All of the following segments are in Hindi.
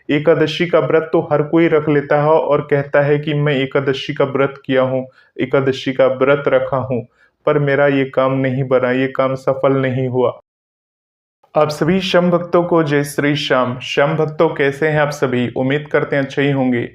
एकादशी का व्रत तो हर कोई रख लेता है और कहता है कि मैं एकादशी का व्रत किया हूँ, एकादशी का व्रत रखा हूँ, पर मेरा ये काम नहीं बना, ये काम सफल नहीं हुआ। आप सभी श्याम भक्तों को जय श्री श्याम। श्याम भक्तों कैसे हैं आप सभी? उम्मीद करते हैं अच्छे ही होंगे।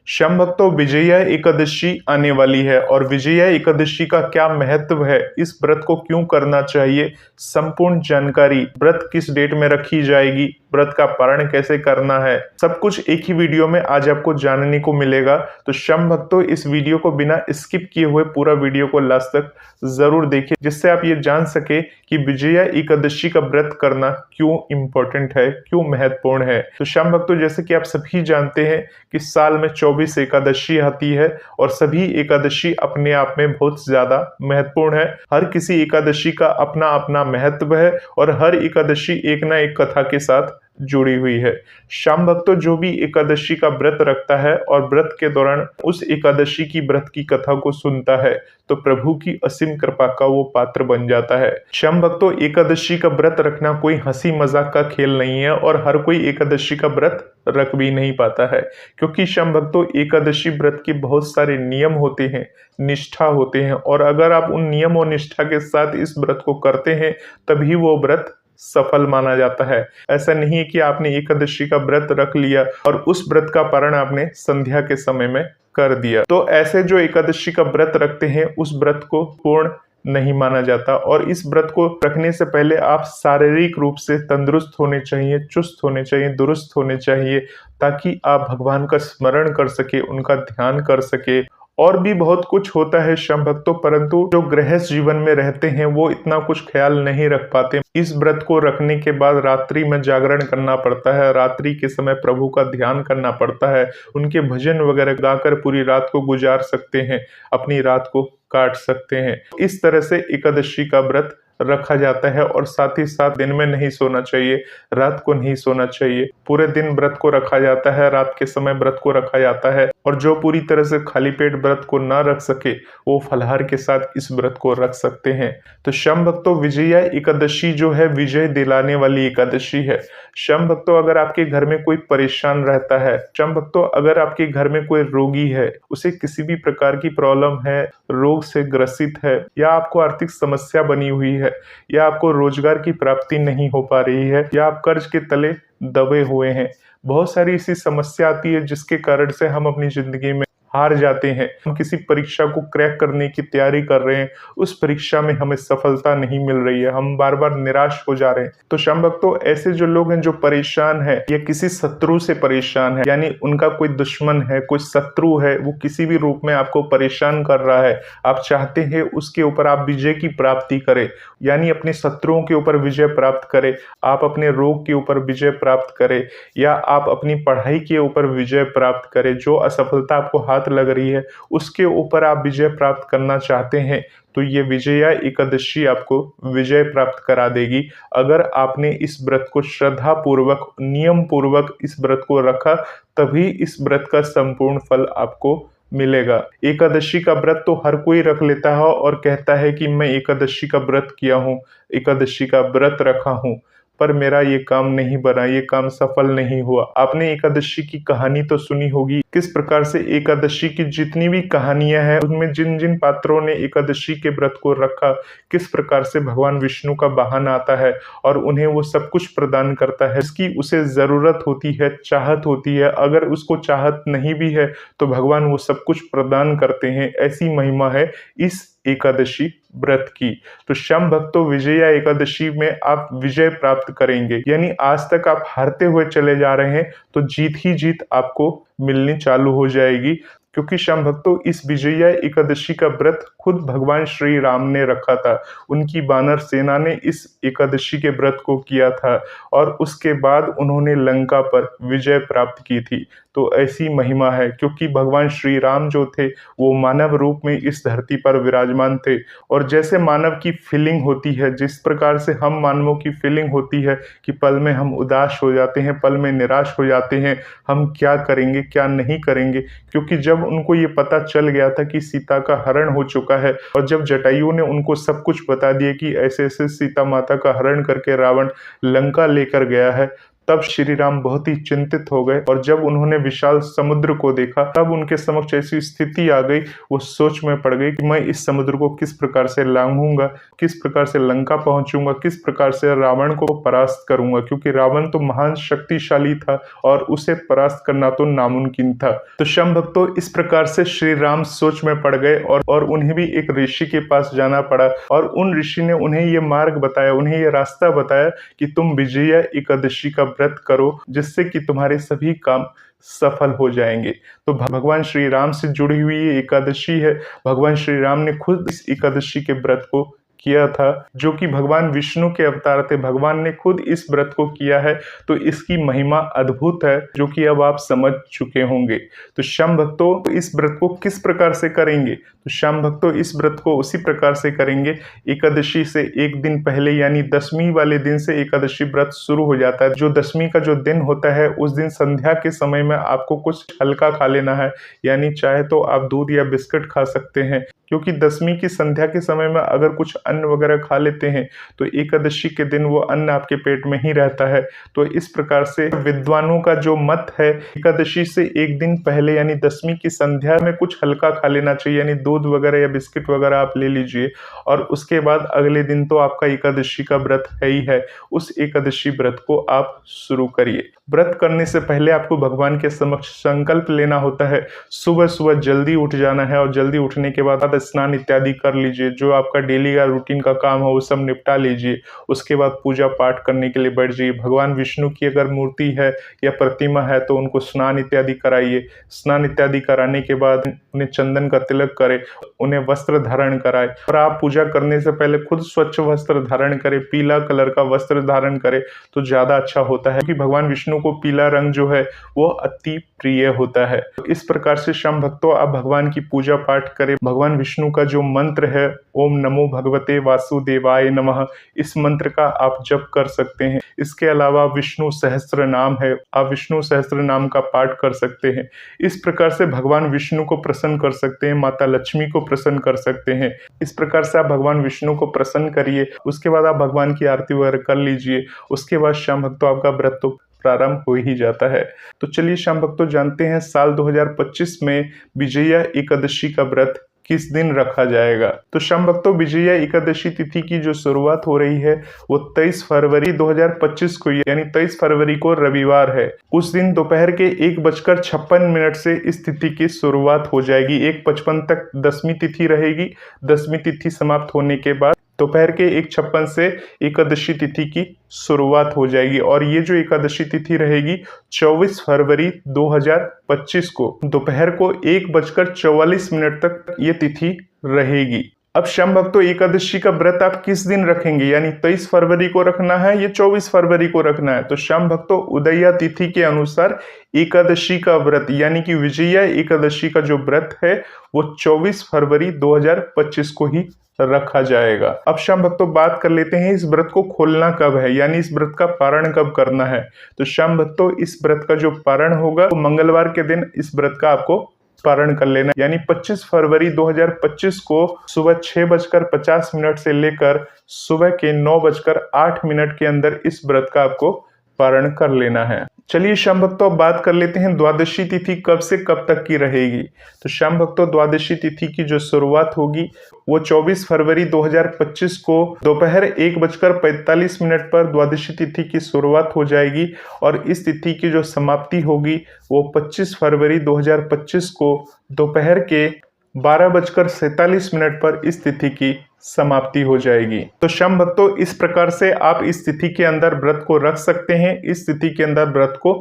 श्याम भक्तों, विजया एकादशी आने वाली है और विजया एकादशी का क्या महत्व है, इस व्रत को क्यों करना चाहिए, संपूर्ण जानकारी, व्रत किस डेट में रखी जाएगी, व्रत का पारण कैसे करना है, सब कुछ एक ही वीडियो में आज आपको जानने को मिलेगा। तो श्याम भक्तों, इस वीडियो को बिना स्किप किए हुए पूरा वीडियो को लास्ट तक जरूर देखिए, जिससे आप ये जान सके कि विजया एकादशी का व्रत करना क्यों इंपॉर्टेंट है, क्यों महत्वपूर्ण है। तो श्याम भक्तों, जैसे कि आप सभी जानते हैं कि साल में 24 एकादशी आती है और सभी एकादशी अपने आप में बहुत ज्यादा महत्वपूर्ण है। हर किसी एकादशी का अपना अपना महत्व है और हर एकादशी एक ना एक कथा के साथ जुड़ी हुई है। श्याम भक्तों, जो भी एकादशी का व्रत रखता है और व्रत के दौरान उस एकादशी की व्रत की कथा को सुनता है तो प्रभु की असीम कृपा का वो पात्र बन जाता है। श्याम भक्तों, एकादशी का व्रत रखना कोई हंसी मजाक का खेल नहीं है और हर कोई एकादशी का व्रत रख भी नहीं पाता है, क्योंकि श्याम भक्तों, एकादशी व्रत के बहुत सारे नियम होते हैं, निष्ठा होते हैं, और अगर आप उन नियम और निष्ठा के साथ इस व्रत को करते हैं तभी वो व्रत सफल माना जाता है। ऐसा नहीं है कि आपने एकादशी का व्रत रख लिया और उस व्रत का पारण आपने संध्या के समय में कर दिया, तो ऐसे जो एकादशी का व्रत रखते हैं उस व्रत को पूर्ण नहीं माना जाता। और इस व्रत को रखने से पहले आप शारीरिक रूप से तंदुरुस्त होने चाहिए, चुस्त होने चाहिए, दुरुस्त होने चाहिए, ताकि आप भगवान का स्मरण कर सके, उनका ध्यान कर सके। और भी बहुत कुछ होता है श्याम भक्तों, परंतु जो गृहस्थ जीवन में रहते हैं वो इतना कुछ ख्याल नहीं रख पाते। इस व्रत को रखने के बाद रात्रि में जागरण करना पड़ता है, रात्रि के समय प्रभु का ध्यान करना पड़ता है, उनके भजन वगैरह गाकर पूरी रात को गुजार सकते हैं, अपनी रात को काट सकते हैं। इस तरह से एकादशी का व्रत रखा जाता है और साथ ही साथ दिन में नहीं सोना चाहिए, रात को नहीं सोना चाहिए, पूरे दिन व्रत को रखा जाता है, रात के समय व्रत को रखा जाता है। और जो पूरी तरह से खाली पेट व्रत को ना रख सके वो फलाहार के साथ इस व्रत को रख सकते हैं। तो श्याम भक्तों, विजया एकादशी जो है विजय दिलाने वाली एकादशी है। श्याम भक्तों, अगर आपके घर में कोई परेशान रहता है, श्याम भक्तों अगर आपके घर में कोई रोगी है, उसे किसी भी प्रकार की प्रॉब्लम है, रोग से ग्रसित है, या आपको आर्थिक समस्या बनी हुई है, या आपको रोजगार की प्राप्ति नहीं हो पा रही है, या आप कर्ज के तले दबे हुए हैं, बहुत सारी ऐसी समस्या आती है जिसके कारण से हम अपनी जिंदगी में हार जाते हैं। हम किसी परीक्षा को क्रैक करने की तैयारी कर रहे हैं, उस परीक्षा में हमें सफलता नहीं मिल रही है, हम बार बार निराश हो जा रहे हैं। तो श्याम भक्तों, ऐसे जो लोग हैं जो परेशान है या किसी शत्रु से परेशान है, यानी उनका कोई दुश्मन है, कोई शत्रु है, वो किसी भी रूप में आपको परेशान कर रहा है, आप चाहते हैं उसके ऊपर आप विजय की प्राप्ति करें, यानी अपने शत्रुओं के ऊपर विजय प्राप्त करें, आप अपने रोग के ऊपर विजय प्राप्त करें, या आप अपनी पढ़ाई के ऊपर विजय प्राप्त करें, जो असफलता आपको हाथ लग रही है उसके ऊपर आप विजय प्राप्त करना चाहते हैं, तो ये विजया एकादशी आपको विजय प्राप्त करा देगी। अगर आपने इस व्रत को श्रद्धा पूर्वक, नियम पूर्वक इस व्रत को रखा, तभी इस व्रत का संपूर्ण फल आपको मिलेगा। एकादशी का व्रत तो हर कोई रख लेता है और कहता है कि मैं एकादशी का व्रत किया हूँ, एकादशी का व्रत रखा हूँ, पर मेरा ये काम नहीं बना, ये काम सफल नहीं हुआ। आपने एकादशी की कहानी तो सुनी होगी, किस प्रकार से एकादशी की जितनी भी कहानियां हैं उनमें जिन जिन पात्रों ने एकादशी के व्रत को रखा, किस प्रकार से भगवान विष्णु का वाहन आता है और उन्हें वो सब कुछ प्रदान करता है जिसकी उसे जरूरत होती है, चाहत होती है। अगर उसको चाहत नहीं भी है तो भगवान वो सब कुछ प्रदान करते हैं। ऐसी महिमा है इस एकादशी व्रत की। तो श्याम भक्तों, विजया एकादशी में आप विजय प्राप्त करेंगे, यानी आज तक आप हारते हुए चले जा रहे हैं तो जीत ही जीत आपको मिलनी चालू हो जाएगी, क्योंकि श्याम भक्तों इस विजया एकादशी का व्रत खुद भगवान श्री राम ने रखा था। उनकी वानर सेना ने इस एकादशी के व्रत को किया था और उसके बाद उन्होंने लंका पर विजय प्राप्त की थी। तो ऐसी महिमा है, क्योंकि भगवान श्री राम जो थे वो मानव रूप में इस धरती पर विराजमान थे। और जैसे मानव की फीलिंग होती है, जिस प्रकार से हम मानवों की फीलिंग होती है कि पल में हम उदास हो जाते हैं, पल में निराश हो जाते हैं, हम क्या करेंगे क्या नहीं करेंगे, क्योंकि जब उनको ये पता चल गया था कि सीता का हरण हो चुका है और जब जटायु ने उनको सब कुछ बता दिया कि ऐसे ऐसे सीता माता का हरण करके रावण लंका लेकर गया है, तब श्री राम बहुत ही चिंतित हो गए और जब उन्होंने विशाल समुद्र को देखा तब उनके समक्ष ऐसी स्थिति आ गई, वो सोच में पड़ गई कि मैं इस समुद्र को किस प्रकार से लांघूंगा, किस प्रकार से लंका पहुंचूंगा, किस प्रकार से रावण को परास्त करूंगा, क्योंकि रावण तो महान शक्तिशाली था और उसे परास्त करना तो नामुमकिन था। तो शम भक्तों, इस प्रकार से श्री राम सोच में पड़ गए और उन्हें भी एक ऋषि के पास जाना पड़ा और उन ऋषि ने उन्हें ये मार्ग बताया, उन्हें ये रास्ता बताया कि तुम विजया एकादशी का व्रत करो, जिससे कि तुम्हारे सभी काम सफल हो जाएंगे। तो भगवान श्री राम से जुड़ी हुई ये एकादशी है। भगवान श्री राम ने खुद इस एकादशी के व्रत को किया था, जो कि भगवान विष्णु के अवतार थे। भगवान ने खुद इस व्रत को किया है, तो इसकी महिमा अद्भुत है, जो कि अब आप समझ चुके होंगे। तो शम भक्तों, इस व्रत को किस प्रकार से करेंगे? तो शम भक्तों, इस व्रत को उसी प्रकार से करेंगे। एकादशी से एक दिन पहले यानी दशमी वाले दिन से एकादशी व्रत शुरू हो जाता है। जो दशमी का जो दिन होता है, उस दिन संध्या के समय में आपको कुछ हल्का खा लेना है, यानी चाहे तो आप दूध या बिस्किट खा सकते हैं, क्योंकि दशमी की संध्या के समय में अगर कुछ अन्न वगैरह खा लेते हैं तो एकादशी के दिन वो अन्न आपके पेट में ही रहता है। तो इस प्रकार से विद्वानों का जो मत है, एकादशी से एक दिन पहले यानी दशमी की संध्या में कुछ हल्का खा लेना चाहिए, यानी दूध वगैरह या बिस्किट वगैरह आप ले लीजिए और उसके बाद अगले दिन तो आपका एकादशी का व्रत है ही है। उस एकादशी व्रत को आप शुरू करिए। व्रत करने से पहले आपको भगवान के समक्ष संकल्प लेना होता है। सुबह सुबह जल्दी उठ जाना है और जल्दी उठने के बाद स्नान इत्यादि कर लीजिए। जो आपका डेली का रूटीन का काम है वो सब निपटा लीजिए। उसके बाद पूजा पाठ करने के लिए बैठ जाइए। भगवान विष्णु की अगर मूर्ति है या प्रतिमा है तो उनको स्नान इत्यादि कराइए। स्नान इत्यादि कराने के बाद उन्हें चंदन का तिलक करें, उन्हें वस्त्र धारण कराए और आप पूजा करने से पहले खुद स्वच्छ वस्त्र धारण करें, पीला कलर का वस्त्र धारण करें तो ज्यादा अच्छा होता है, क्योंकि भगवान विष्णु को पीला रंग जो है वो अति प्रिय होता है। इस प्रकार से शम भक्तों, आप भगवान की पूजा पाठ करें। भगवान विष्णु का जो मंत्र है, ओम नमो भगवते वासुदेवाय नमः, इस मंत्र का आप जप कर सकते हैं। इसके अलावा विष्णु सहस्त्र नाम है, आप विष्णु सहस्त्र नाम का पाठ कर सकते हैं। इस प्रकार से भगवान विष्णु को प्रसन्न कर सकते हैं, माता लक्ष्मी को प्रसन्न कर सकते हैं। इस प्रकार से आप भगवान विष्णु को प्रसन्न करिए। उसके बाद आप भगवान की आरती वगैरह कर लीजिए। उसके बाद शम भक्तों, आपका व्रत तो प्रारंभ हो ही जाता है। तो चलिए शम भक्तों, जानते हैं साल 2025 में विजया एकादशी का व्रत किस दिन रखा जाएगा। तो शम भक्तों, विजया एकादशी तिथि की जो शुरुआत हो रही है वो 23 फरवरी 2025 को यानी 23 फरवरी को रविवार है। उस दिन दोपहर के 1:56 से इस तिथि की शुरुआत हो जाएगी। 1:55 तक दसवीं तिथि रहेगी। दसवीं तिथि समाप्त होने के बाद दोपहर के 1:56 से एकादशी तिथि की शुरुआत हो जाएगी और ये जो एकादशी तिथि रहेगी 24 फरवरी 2025 को दोपहर को 1:44 तक ये तिथि रहेगी। अब शम भक्तों, एकादशी का व्रत आप किस दिन रखेंगे, यानी 23 फरवरी को रखना है या 24 फरवरी को रखना है? तो शम भक्तों, उदया तिथि के अनुसार एकादशी का व्रत यानी कि विजया एकादशी का जो व्रत है वो 24 फरवरी 2025 को ही रखा जाएगा। अब शम भक्तों, बात कर लेते हैं इस व्रत को खोलना कब है, यानी इस व्रत का पारण कब करना है। तो शम भक्तों, इस व्रत का जो पारण होगा वो मंगलवार के दिन इस व्रत का आपको पारण कर लेना, यानी 25 फरवरी 2025 को सुबह 6:50 से लेकर सुबह के 9:08 के अंदर इस व्रत का आपको पारण कर लेना है। चलिए शम भक्तों, बात कर लेते हैं द्वादशी तिथि कब से कब तक की रहेगी। तो शम भक्तों, द्वादशी तिथि की जो शुरुआत होगी वो 24 फरवरी 2025 को दोपहर 1:45 पर द्वादशी तिथि की शुरुआत हो जाएगी और इस तिथि की जो समाप्ति होगी वो 25 फरवरी 2025 को दोपहर के 12:47 पर इस तिथि की समाप्ति हो जाएगी। तो शम भक्तों, इस प्रकार से आप इस तिथि के अंदर व्रत को रख सकते हैं, इस तिथि के अंदर व्रत को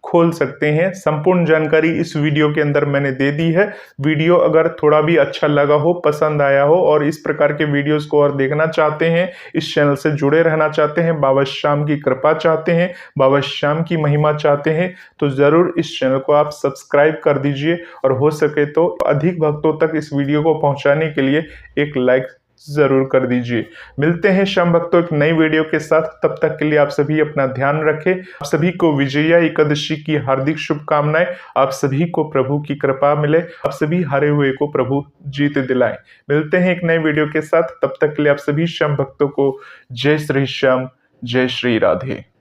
खोल सकते हैं। संपूर्ण जानकारी इस वीडियो के अंदर मैंने दे दी है। वीडियो अगर थोड़ा भी अच्छा लगा हो, पसंद आया हो और इस प्रकार के वीडियोस को और देखना चाहते हैं, इस चैनल से जुड़े रहना चाहते हैं, बाबा श्याम की कृपा चाहते हैं, बाबा श्याम की महिमा चाहते हैं, तो जरूर इस चैनल को आप सब्सक्राइब कर दीजिए और हो सके तो अधिक भक्तों तक इस वीडियो को पहुंचाने के लिए एक लाइक जरूर कर दीजिए। मिलते हैं शम भक्तों एक नई वीडियो के साथ। तब तक के लिए आप सभी अपना ध्यान रखें। आप सभी को विजया एकादशी की हार्दिक शुभकामनाएं। आप सभी को प्रभु की कृपा मिले, आप सभी हारे हुए को प्रभु जीत दिलाएं। मिलते हैं एक नई वीडियो के साथ। तब तक के लिए आप सभी शम भक्तों को जय श्री श्याम, जय श्री राधे।